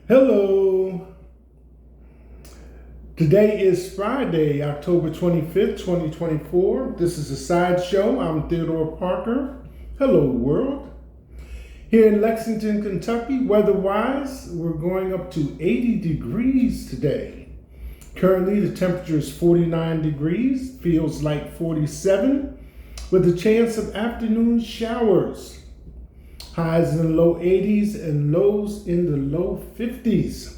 Hello. Today is Friday, October 25th, 2024. This is a sideshow. I'm Theodore Parker. Hello, world. Here in Lexington, Kentucky, weather-wise, we're going up to 80 degrees today. Currently, the temperature is 49 degrees, feels like 47, with a chance of afternoon showers. Highs in the low 80s and lows in the low 50s.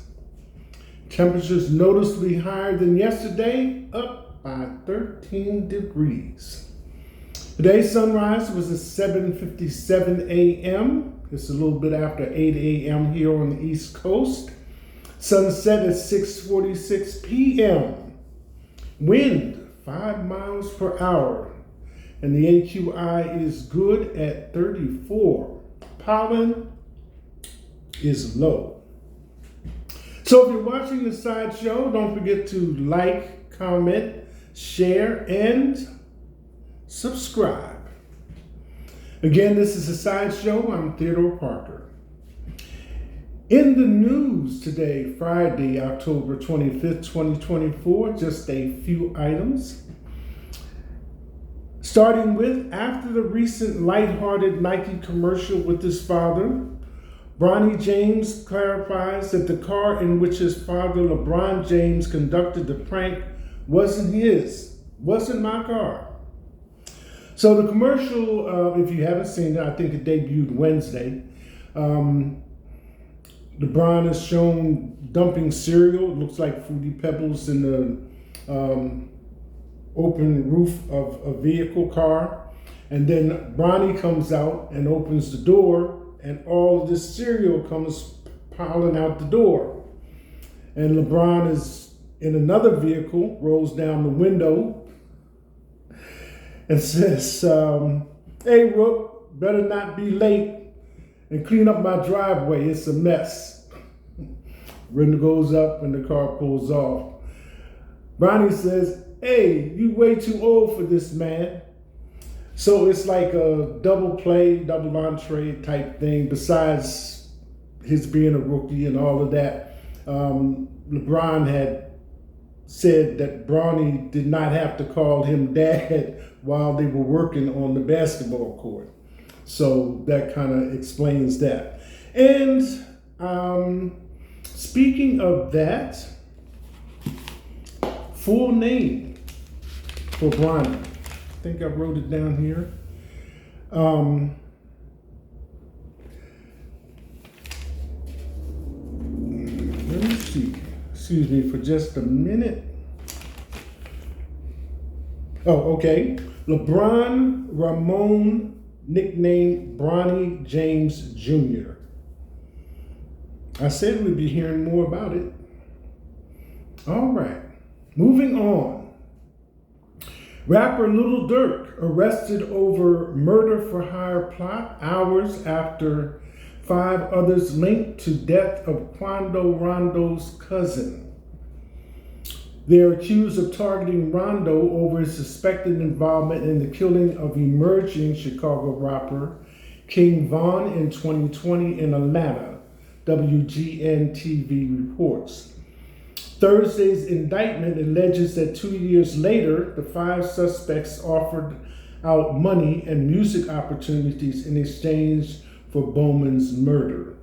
Temperatures noticeably higher than yesterday, up by 13 degrees. Today's sunrise was at 7:57 a.m. It's a little bit after 8 a.m. here on the East Coast. Sunset at 6:46 p.m. Wind 5 miles per hour. And the AQI is good at 34. Pollen is low. So if you're watching the sideshow, don't forget to like, comment, share, and subscribe. Again, this is a sideshow. I'm Theodore Parker. In the news today, Friday, October 25th, 2024, just a few items. Starting with, after the recent lighthearted Nike commercial with his father, Bronny James clarifies that the car in which his father, LeBron James, conducted the prank wasn't my car. So the commercial, if you haven't seen it, I think it debuted Wednesday. LeBron is shown dumping cereal. It looks like Fruity Pebbles in the open roof of a vehicle car, and then Bronny comes out and opens the door, and all of this cereal comes piling out the door. And LeBron is in another vehicle, rolls down the window, and says, "Hey, Rook, better not be late and clean up my driveway. It's a mess." Window goes up and the car pulls off. Bronny says, "Hey, you way too old for this, man." So it's like a double play, double entree type thing, besides his being a rookie and all of that. LeBron had said that Bronny did not have to call him dad while they were working on the basketball court. So that kind of explains that. And speaking of that, full name for Bronny. I think I wrote it down here. Let me see. Excuse me for just a minute. Oh, okay. LeBron Ramon, nicknamed Bronny James Jr. I said we'd be hearing more about it. All right. Moving on. Rapper Lil Durk arrested over murder for hire plot hours after 5 others linked to death of Quando Rondo's cousin. They're accused of targeting Rondo over his suspected involvement in the killing of emerging Chicago rapper King Von in 2020 in Atlanta, WGN-TV reports. Thursday's indictment alleges that 2 years later, the 5 suspects offered out money and music opportunities in exchange for Bowman's murder.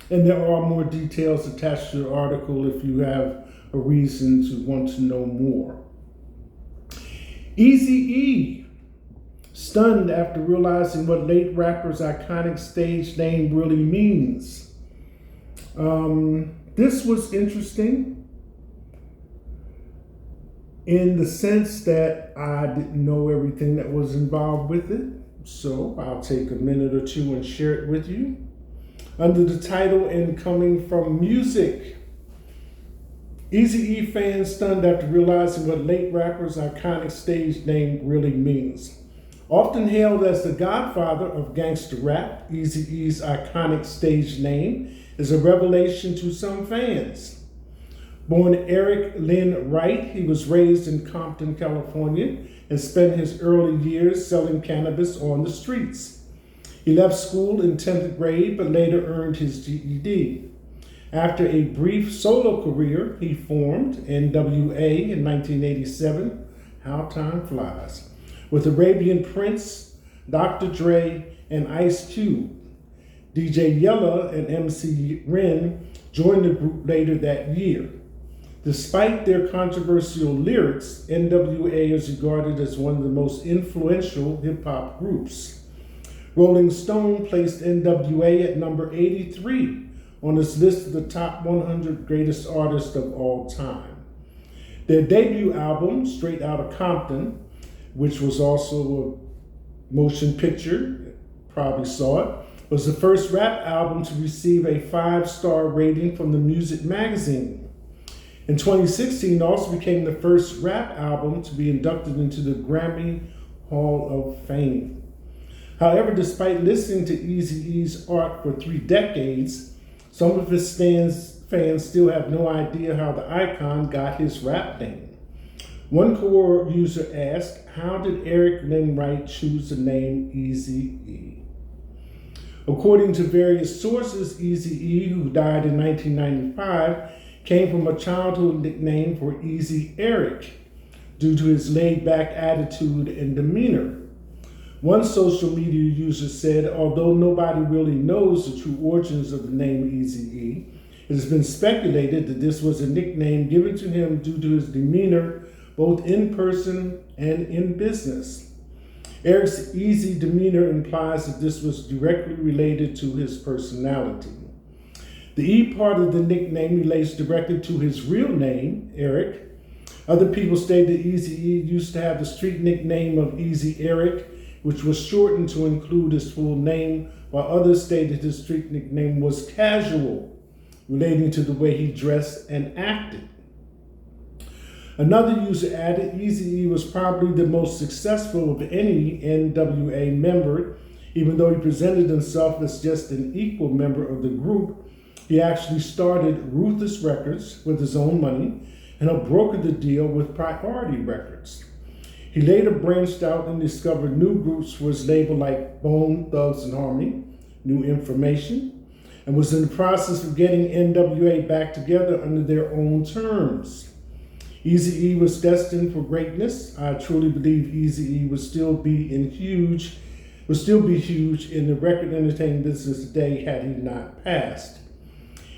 And there are more details attached to the article if you have a reason to want to know more. Eazy-E, stunned after realizing what late rapper's iconic stage name really means. This was interesting, in the sense that I didn't know everything that was involved with it. So I'll take a minute or two and share it with you. Under the title, "And Coming From Music," Eazy-E fans stunned after realizing what late rapper's iconic stage name really means. Often hailed as the godfather of gangster rap, Eazy-E's iconic stage name is a revelation to some fans. Born Eric Lynn Wright, he was raised in Compton, California, and spent his early years selling cannabis on the streets. He left school in 10th grade, but later earned his GED. After a brief solo career, he formed NWA in 1987, how time flies, with Arabian Prince, Dr. Dre, and Ice Cube. DJ Yella and MC Ren joined the group later that year. Despite their controversial lyrics, NWA is regarded as one of the most influential hip-hop groups. Rolling Stone placed NWA at number 83 on its list of the top 100 greatest artists of all time. Their debut album, Straight Outta Compton, which was also a motion picture, probably saw it, was the first rap album to receive a 5-star rating from the Music magazine. In 2016, it also became the first rap album to be inducted into the Grammy Hall of Fame. However, despite listening to Eazy-E's art for 3 decades, some of his fans still have no idea how the icon got his rap name. One core user asked, how did Eric Lynn Wright choose the name Eazy-E? According to various sources, Eazy-E, who died in 1995, came from a childhood nickname for Easy Eric due to his laid-back attitude and demeanor. One social media user said, although nobody really knows the true origins of the name Eazy-E, it has been speculated that this was a nickname given to him due to his demeanor both in person and in business. Eric's easy demeanor implies that this was directly related to his personality. The E part of the nickname relates directly to his real name, Eric. Other people state that Eazy-E used to have the street nickname of Easy Eric, which was shortened to include his full name, while others stated his street nickname was Casual, relating to the way he dressed and acted. Another user added Eazy-E was probably the most successful of any NWA member. Even though he presented himself as just an equal member of the group, he actually started Ruthless Records with his own money and helped broker the deal with Priority Records. He later branched out and discovered new groups for his label like Bone Thugs and Harmony, New Information, and was in the process of getting NWA back together under their own terms. Eazy-E was destined for greatness. I truly believe Eazy-E would still be huge in the record entertainment business today had he not passed.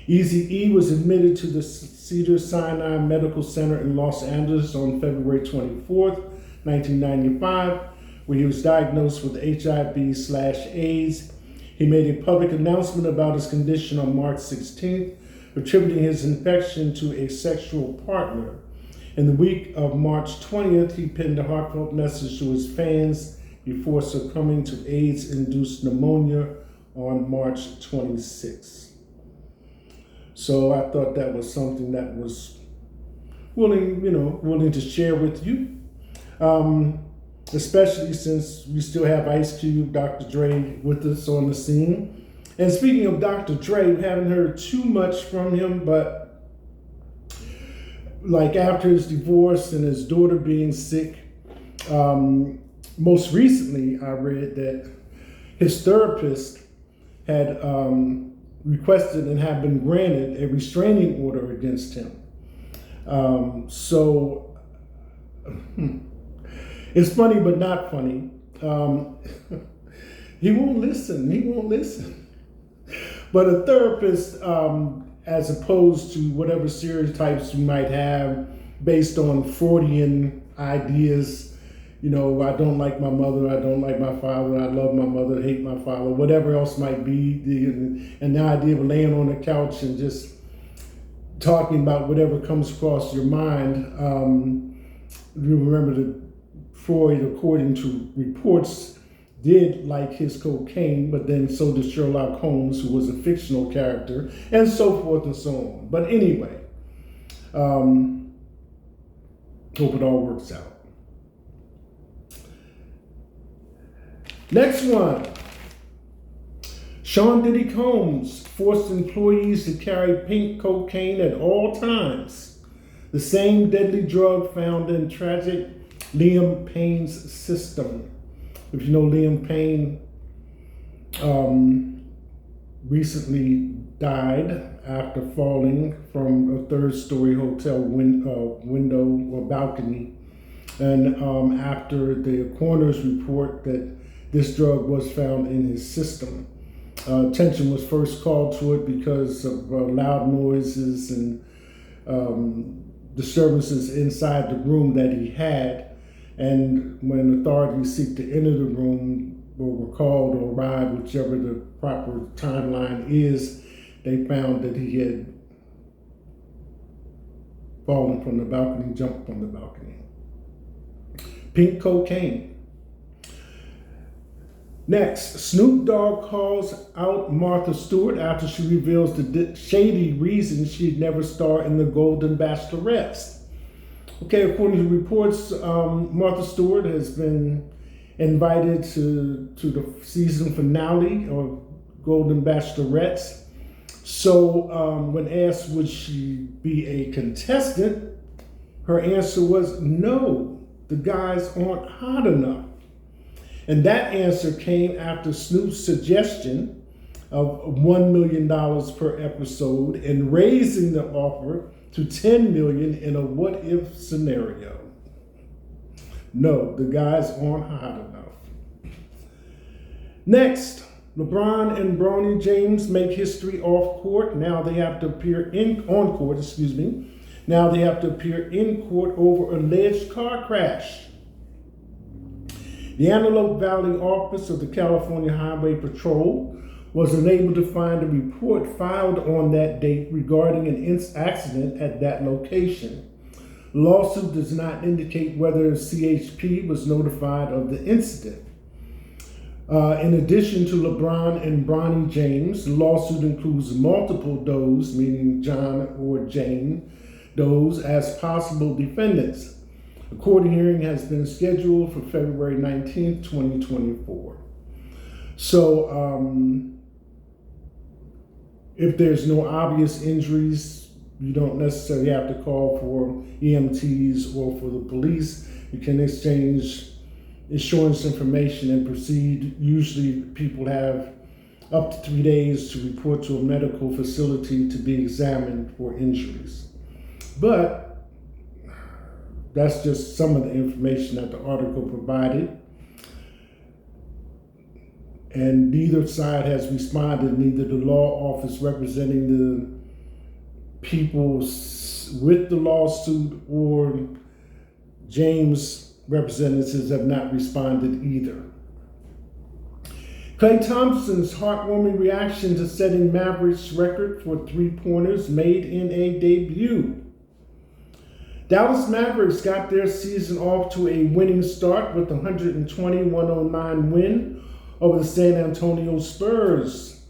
Eazy-E was admitted to the Cedars-Sinai Medical Center in Los Angeles on February 24th, 1995, where he was diagnosed with HIV/AIDS. He made a public announcement about his condition on March 16th, attributing his infection to a sexual partner. In the week of March 20th, he penned a heartfelt message to his fans before succumbing to AIDS-induced pneumonia on March 26th. So I thought that was something that was willing to share with you, especially since we still have Ice Cube, Dr. Dre with us on the scene. And speaking of Dr. Dre, we haven't heard too much from him, but like after his divorce and his daughter being sick, most recently I read that his therapist had requested and had been granted a restraining order against him. So it's funny but not funny. He won't listen. But a therapist, as opposed to whatever stereotypes you might have based on Freudian ideas, I don't like my mother, I don't like my father, I love my mother, hate my father, whatever else might be, and the idea of laying on the couch and just talking about whatever comes across your mind. You remember that Freud, according to reports, did like his cocaine, but then so did Sherlock Holmes, who was a fictional character, and so forth and so on. But anyway, hope it all works out. Next one. Sean Diddy Combs forced employees to carry pink cocaine at all times, the same deadly drug found in tragic Liam Payne's system. If you know, Liam Payne recently died after falling from a third-story hotel window or balcony, and after the coroner's report that this drug was found in his system. Attention was first called to it because of loud noises and disturbances inside the room that he had. And when authorities seek to enter the room or were called or arrived, whichever the proper timeline is, they found that he had fallen from the balcony, jumped from the balcony. Pink cocaine. Next, Snoop Dogg calls out Martha Stewart after she reveals the shady reason she'd never star in the Golden Bachelorettes. Okay, according to reports, Martha Stewart has been invited to the season finale of Golden Bachelorettes. So when asked would she be a contestant, her answer was no, the guys aren't hot enough. And that answer came after Snoop's suggestion of $1 million per episode and raising the offer to $10 million in a what-if scenario. No, the guys aren't hot enough. Next, LeBron and Bronny James make history off court. Now they have to appear on court. Now they have to appear in court over alleged car crash. The Antelope Valley office of the California Highway Patrol was unable to find a report filed on that date regarding an accident at that location. The lawsuit does not indicate whether CHP was notified of the incident. In addition to LeBron and Bronny James, the lawsuit includes multiple Does, meaning John or Jane Does, as possible defendants. A court hearing has been scheduled for February 19th, 2024. So, if there's no obvious injuries, you don't necessarily have to call for EMTs or for the police. You can exchange insurance information and proceed. Usually people have up to 3 days to report to a medical facility to be examined for injuries. But that's just some of the information that the article provided. And neither side has responded, neither the law office representing the people with the lawsuit or James' representatives have not responded either. Klay Thompson's heartwarming reaction to setting Mavericks' record for three-pointers made in a debut. Dallas Mavericks got their season off to a winning start with a 120-109 win over the San Antonio Spurs.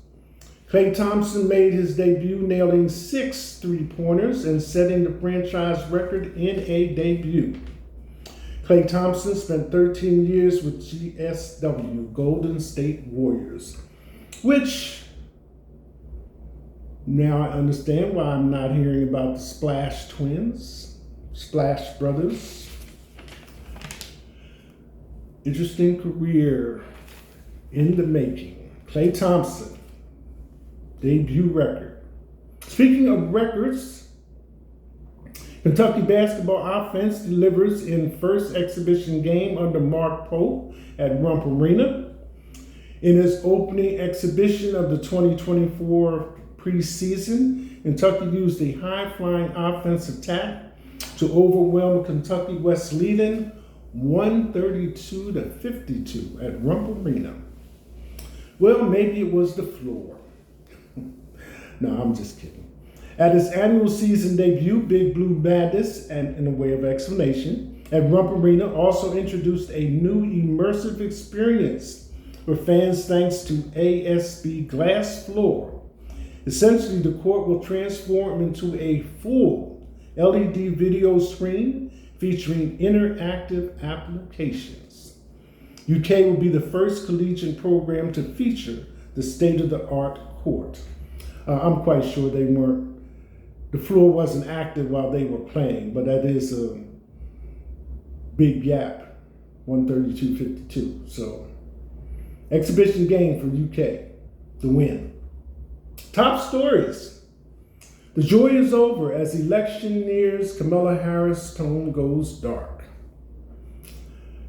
Klay Thompson made his debut, nailing 6 three-pointers and setting the franchise record in a debut. Klay Thompson spent 13 years with GSW, Golden State Warriors, which now I understand why I'm not hearing about the Splash Twins. Splash Brothers. Interesting career in the making. Klay Thompson, debut record. Speaking of records, Kentucky basketball offense delivers in first exhibition game under Mark Pope at Rump Arena. In his opening exhibition of the 2024 preseason, Kentucky used a high-flying offense attack to overwhelm Kentucky Wesleyan 132-52 at Rump Arena. Well, maybe it was the floor. No, I'm just kidding. At his annual season debut, Big Blue Madness, and in a way of explanation, at Rump Arena also introduced a new immersive experience for fans thanks to ASB Glass Floor. Essentially, the court will transform into a full LED video screen featuring interactive applications. UK will be the first collegiate program to feature the state-of-the-art court. I'm quite sure the floor wasn't active while they were playing, but that is a big gap, 132-52. So, exhibition game for UK, the win. Top stories. The joy is over as election nears. Kamala Harris' tone goes dark.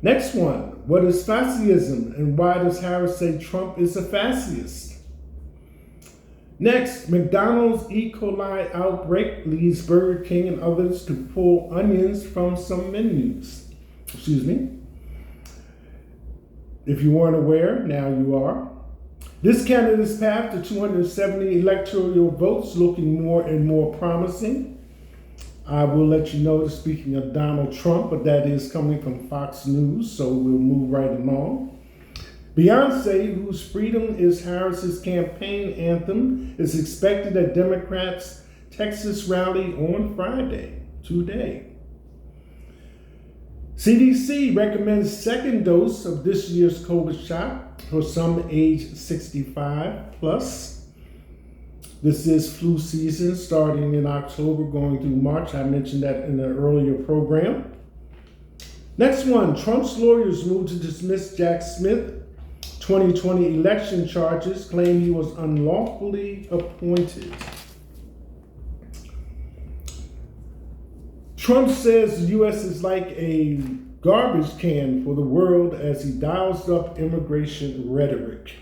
Next one. What is fascism and why does Harris say Trump is a fascist? Next, McDonald's E. coli outbreak leads Burger King and others to pull onions from some menus. Excuse me. If you weren't aware, now you are. This candidate's path to 270 electoral votes looking more and more promising. I will let you know, speaking of Donald Trump, but that is coming from Fox News, so we'll move right along. Beyonce, whose freedom is Harris's campaign anthem, is expected at Democrats' Texas rally on Friday, today. CDC recommends second dose of this year's COVID shot for some age 65 plus. This is flu season starting in October, going through March. I mentioned that in an earlier program. Next one, Trump's lawyers moved to dismiss Jack Smith 2020 election charges, claim he was unlawfully appointed. Trump says the U.S. is like a garbage can for the world as he dials up immigration rhetoric.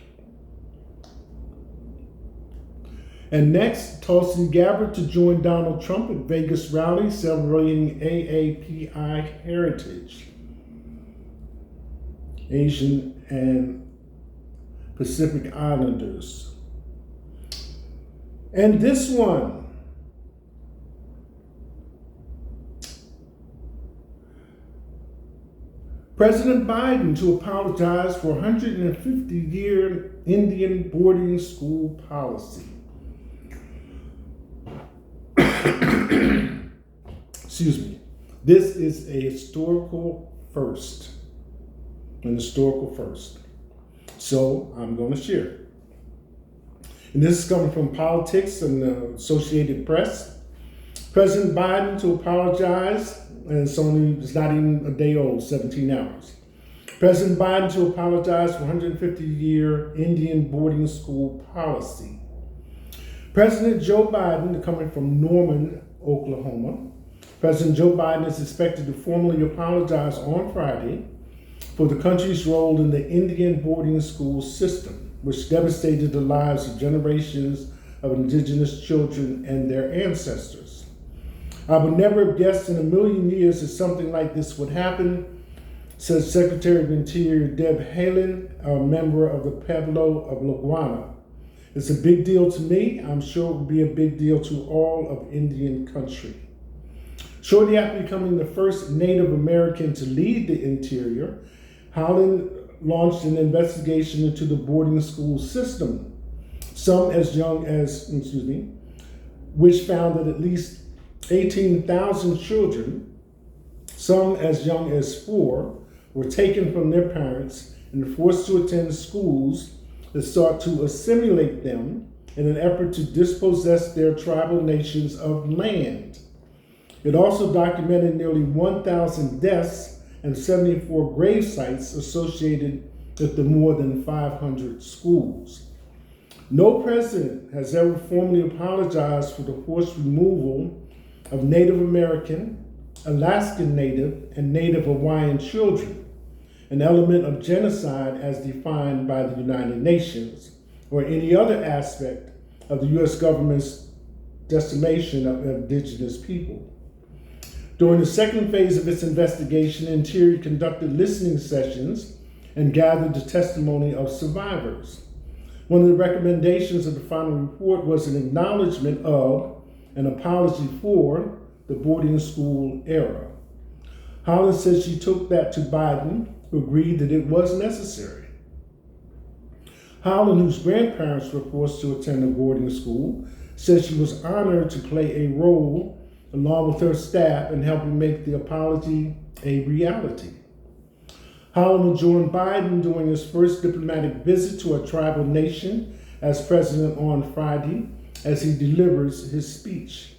And next, Tulsi Gabbard to join Donald Trump at Vegas rally celebrating AAPI heritage. Asian and Pacific Islanders. And this one, President Biden to apologize for 150-year Indian boarding school policy. Excuse me. This is a historical first. An historical first. So I'm going to share it. And this is coming from Politics and the Associated Press. President Biden to apologize, and it's not even a day old, 17 hours. President Biden to apologize for 150-year Indian boarding school policy. President Joe Biden, coming from Norman, Oklahoma. President Joe Biden is expected to formally apologize on Friday for the country's role in the Indian boarding school system, which devastated the lives of generations of indigenous children and their ancestors. I would never have guessed in a million years that something like this would happen, says Secretary of Interior Deb Haaland, a member of the Pueblo of La Guana. It's a big deal to me. I'm sure it will be a big deal to all of Indian country. Shortly after becoming the first Native American to lead the interior, Haaland launched an investigation into the boarding school system, which found that at least 18,000 children, some as young as 4, were taken from their parents and forced to attend schools that sought to assimilate them in an effort to dispossess their tribal nations of land. It also documented nearly 1,000 deaths and 74 grave sites associated with the more than 500 schools. No president has ever formally apologized for the forced removal of Native American, Alaskan Native, and Native Hawaiian children, an element of genocide as defined by the United Nations, or any other aspect of the U.S. government's decimation of indigenous people. During the second phase of its investigation, Interior conducted listening sessions and gathered the testimony of survivors. One of the recommendations of the final report was an acknowledgement of an apology for the boarding school era. Haaland said she took that to Biden, who agreed that it was necessary. Haaland, whose grandparents were forced to attend a boarding school, said she was honored to play a role along with her staff in helping make the apology a reality. Haaland will join Biden during his first diplomatic visit to a tribal nation as president on Friday as he delivers his speech.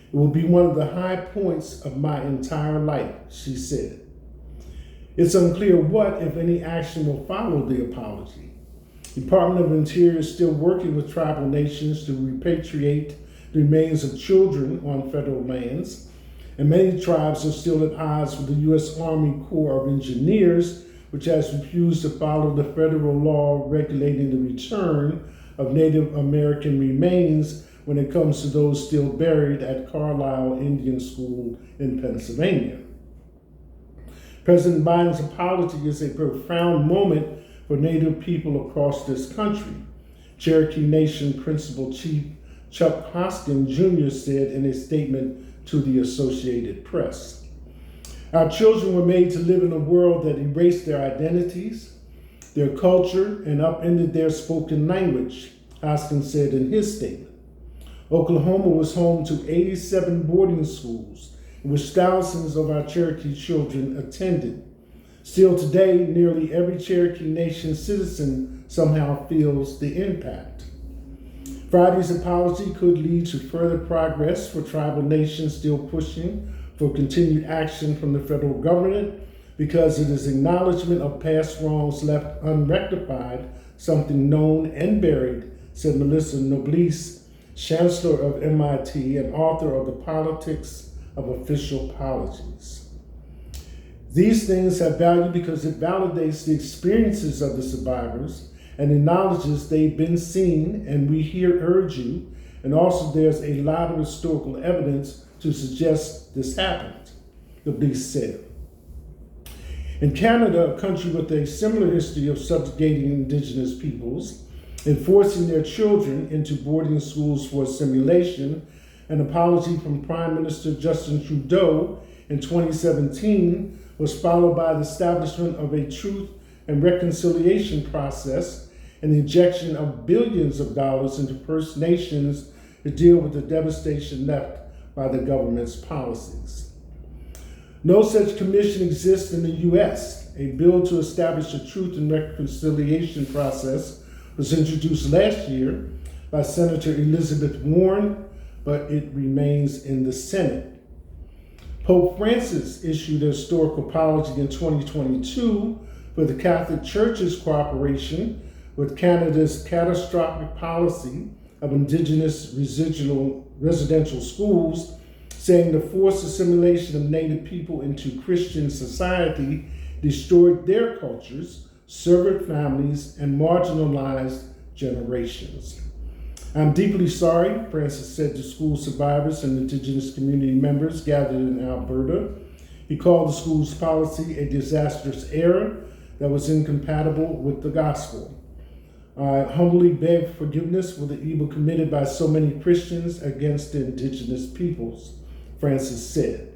It will be one of the high points of my entire life, she said. It's unclear what, if any, action will follow the apology. The Department of Interior is still working with tribal nations to repatriate the remains of children on federal lands, and many tribes are still at odds with the U.S. Army Corps of Engineers, which has refused to follow the federal law regulating the return of Native American remains when it comes to those still buried at Carlisle Indian School in Pennsylvania. President Biden's apology is a profound moment for Native people across this country, Cherokee Nation Principal Chief Chuck Hoskins Jr. said in a statement to the Associated Press. Our children were made to live in a world that erased their identities, their culture, and upended their spoken language, Hoskins said in his statement. Oklahoma was home to 87 boarding schools in which thousands of our Cherokee children attended. Still today, nearly every Cherokee Nation citizen somehow feels the impact. Friday's apology could lead to further progress for tribal nations still pushing for continued action from the federal government because it is acknowledgement of past wrongs left unrectified, something known and buried, said Melissa Noblesse, Chancellor of MIT and author of The Politics of Official Apologies. These things have value because it validates the experiences of the survivors and acknowledges they've been seen, and we here urge you, and also there's a lot of historical evidence to suggest this happened, Noblesse said. In Canada, a country with a similar history of subjugating indigenous peoples and forcing their children into boarding schools for assimilation, an apology from Prime Minister Justin Trudeau in 2017 was followed by the establishment of a truth and reconciliation process and the injection of billions of dollars into First Nations to deal with the devastation left by the government's policies. No such commission exists in the U.S. A bill to establish a truth and reconciliation process was introduced last year by Senator Elizabeth Warren, but it remains in the Senate. Pope Francis issued a historic apology in 2022 for the Catholic Church's cooperation with Canada's catastrophic policy of Indigenous residential schools, saying the forced assimilation of Native people into Christian society destroyed their cultures, severed families, and marginalized generations. I'm deeply sorry, Francis said to school survivors and Indigenous community members gathered in Alberta. He called the school's policy a disastrous error that was incompatible with the gospel. I humbly beg forgiveness for the evil committed by so many Christians against the Indigenous peoples, Francis said.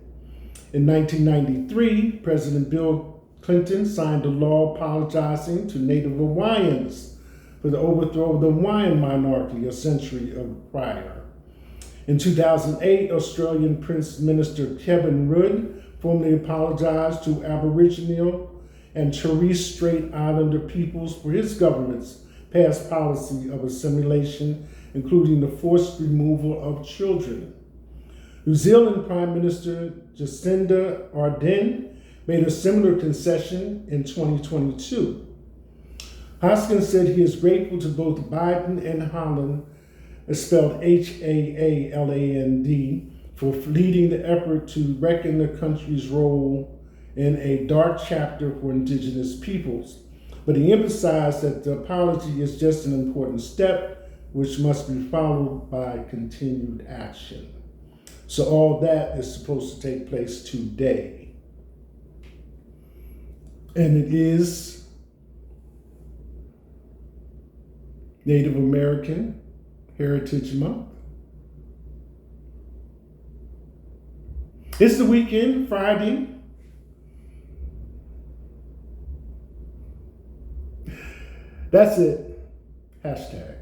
In 1993, President Bill Clinton signed a law apologizing to Native Hawaiians for the overthrow of the Hawaiian minority a century prior. In 2008, Australian Prince Minister Kevin Rudd formally apologized to Aboriginal and Torres Strait Islander peoples for his government's past policy of assimilation, including the forced removal of children. New Zealand Prime Minister Jacinda Ardern made a similar concession in 2022. Hoskins said he is grateful to both Biden and Holland, spelled Haaland, for leading the effort to reckon the country's role in a dark chapter for Indigenous peoples. But he emphasized that the apology is just an important step, which must be followed by continued action. So all that is supposed to take place today. And it is Native American Heritage Month. It's the weekend, Friday. That's it. Hashtag.